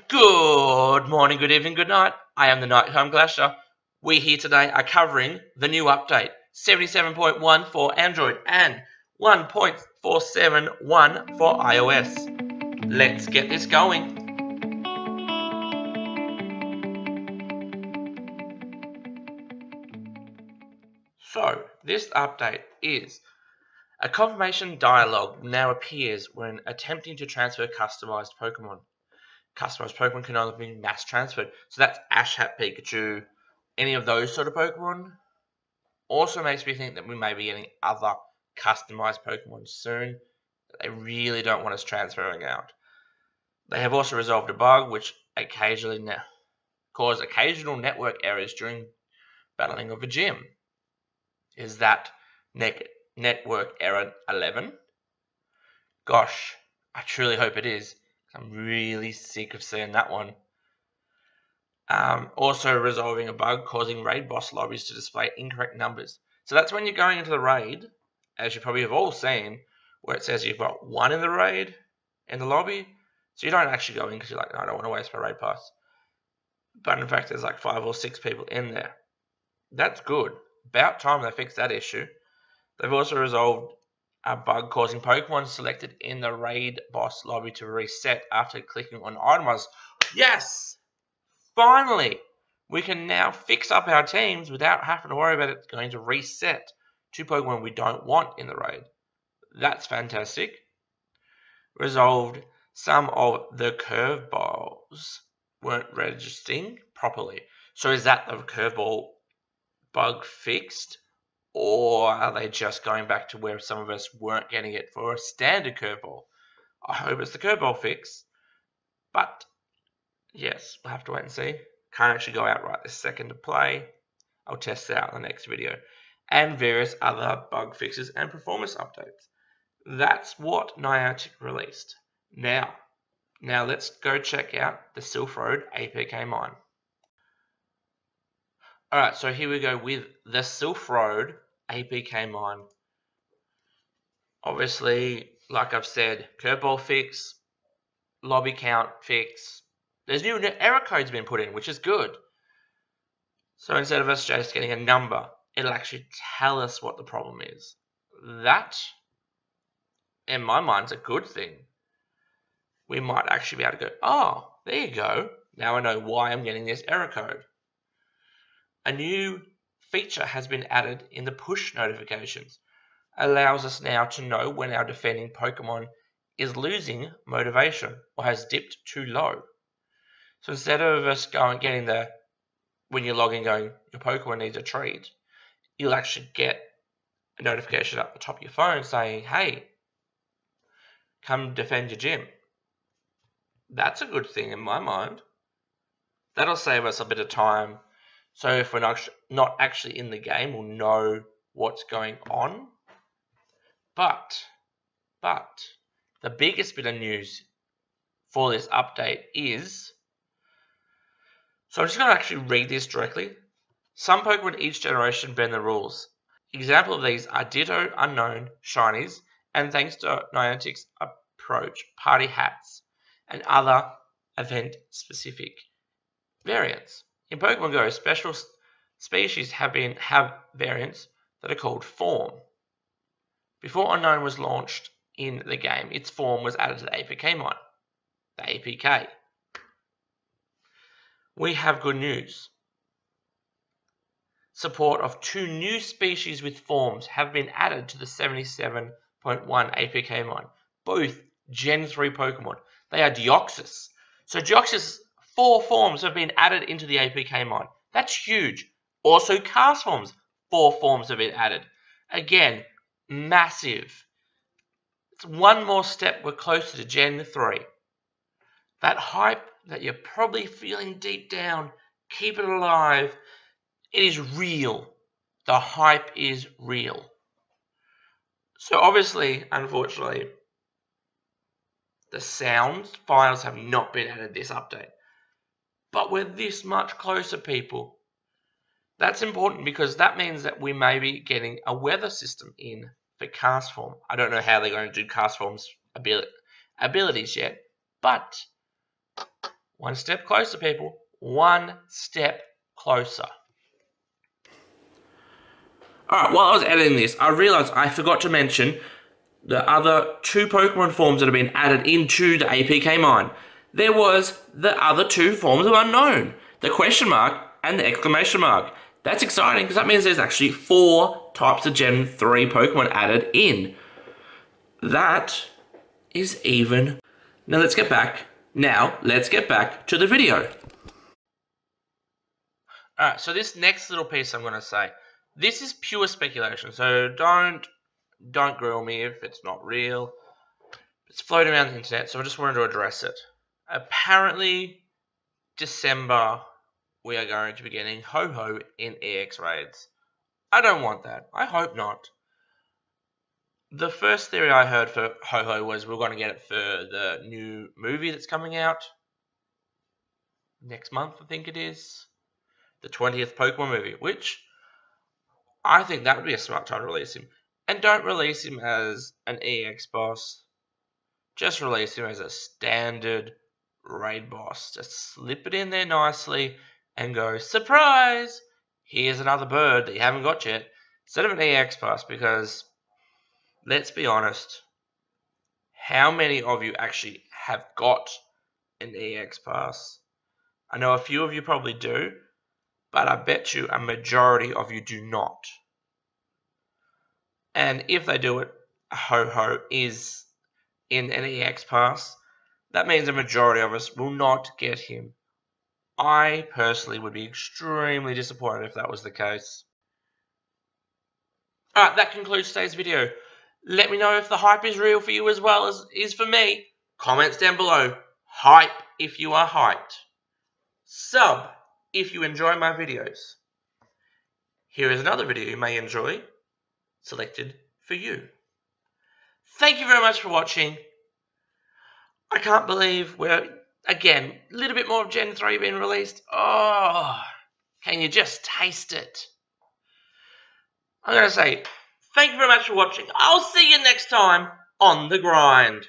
Good morning, good evening, good night. I am the Nighttime Clasher. We here today are covering the new update 77.1 for Android and 1.471 for iOS. Let's get this going. So, this update is a confirmation dialog now appears when attempting to transfer customized Pokemon. Customized Pokemon can only be mass transferred. So that's Ash Hat Pikachu, any of those sort of Pokemon. Also makes me think that we may be getting other customized Pokemon soon that they really don't want us transferring out. They have also resolved a bug which occasionally cause occasional network errors during battling of a gym. Is that network error 11? Gosh, I truly hope it is. I'm really sick of seeing that one. Also resolving a bug causing raid boss lobbies to display incorrect numbers. So that's when you're going into the raid, as you probably have all seen, where it says you've got 1 in the raid, in the lobby. So you don't actually go in because you're like, no, I don't want to waste my raid pass. But in fact, there's like 5 or 6 people in there. That's good. About time they fixed that issue. They've also resolved a bug causing Pokemon selected in the raid boss lobby to reset after clicking on items. Yes! Finally, we can now fix up our teams without having to worry about it going to reset to Pokemon we don't want in the raid. That's fantastic. Resolved some of the curveballs weren't registering properly. So is that the curveball bug fixed? Or are they just going back to where some of us weren't getting it for a standard curveball? I hope it's the curveball fix. But yes, we'll have to wait and see. Can't actually go out right this second to play. I'll test it out in the next video. And various other bug fixes and performance updates. That's what Niantic released. Now let's go check out the Silph Road APK mine. Alright, so here we go with the Silph Road APK mine. Obviously, like I've said, curveball fix, lobby count fix. There's new error codes been put in, which is good. So instead of us just getting a number, it'll actually tell us what the problem is. That, in my mind, is a good thing. We might actually be able to go, oh, there you go. Now I know why I'm getting this error code. A new feature has been added in the push notifications. Allows us now to know when our defending Pokemon is losing motivation or has dipped too low. So instead of us getting when you log in going, your Pokemon needs a treat, you'll actually get a notification at the top of your phone saying, hey, come defend your gym. That's a good thing in my mind. That'll save us a bit of time. So if we're not actually in the game, we'll know what's going on. But the biggest bit of news for this update is, so I'm just going to actually read this directly. Some Pokemon each generation bend the rules. Example of these are Ditto Unknown Shinies, and thanks to Niantic's approach, Party Hats, and other event-specific variants. In Pokemon Go, special species have variants that are called Form. Before Unknown was launched in the game, its form was added to the APK mine. The APK. We have good news. Support of 2 new species with forms have been added to the 77.1 APK mine. Both Gen 3 Pokemon. They are Deoxys. So Deoxys 4 forms have been added into the APK mine. That's huge. Also Castforms, 4 forms have been added. Again, massive. It's one more step we're closer to Gen 3. That hype that you're probably feeling deep down, keep it alive. It is real. The hype is real. So obviously, unfortunately, the sound files have not been added this update. But we're this much closer, people. That's important because that means that we may be getting a weather system in for Castform. I don't know how they're going to do Castform's abilities yet, but One step closer, people. One step closer. Alright, while I was editing this, I realised I forgot to mention the other 2 Pokemon forms that have been added into the APK mine. There was the other 2 forms of unknown. The question mark and the exclamation mark. That's exciting because that means there's actually 4 types of Gen 3 Pokemon added in. That is even... Now let's get back to the video. Alright, so this next little piece I'm going to say, this is pure speculation, so don't grill me if it's not real. It's floating around the internet, so I just wanted to address it. Apparently, December, we are going to be getting Ho-Ho in EX raids. I don't want that. I hope not. The first theory I heard for Ho-Ho was we're going to get it for the new movie that's coming out next month, I think it is. The 20th Pokemon movie, which I think that would be a smart time to release him. And don't release him as an EX boss. Just release him as a standard raid boss. Just slip it in there nicely and go, surprise! Here's another bird that you haven't got yet. Instead of an EX pass, because let's be honest, how many of you actually have got an EX pass? I know a few of you probably do, but I bet you a majority of you do not. And if they do it, Ho-Ho is in an EX pass, that means a majority of us will not get him. I personally would be extremely disappointed if that was the case. Alright, that concludes today's video. Let me know if the hype is real for you as well as is for me. Comments down below. Hype if you are hyped. Sub if you enjoy my videos. Here is another video you may enjoy, selected for you. Thank you very much for watching. I can't believe we're, again, a little bit more of Gen 3 being released. Oh, can you just taste it? I'm going to say, thank you very much for watching. I'll see you next time on The Grind.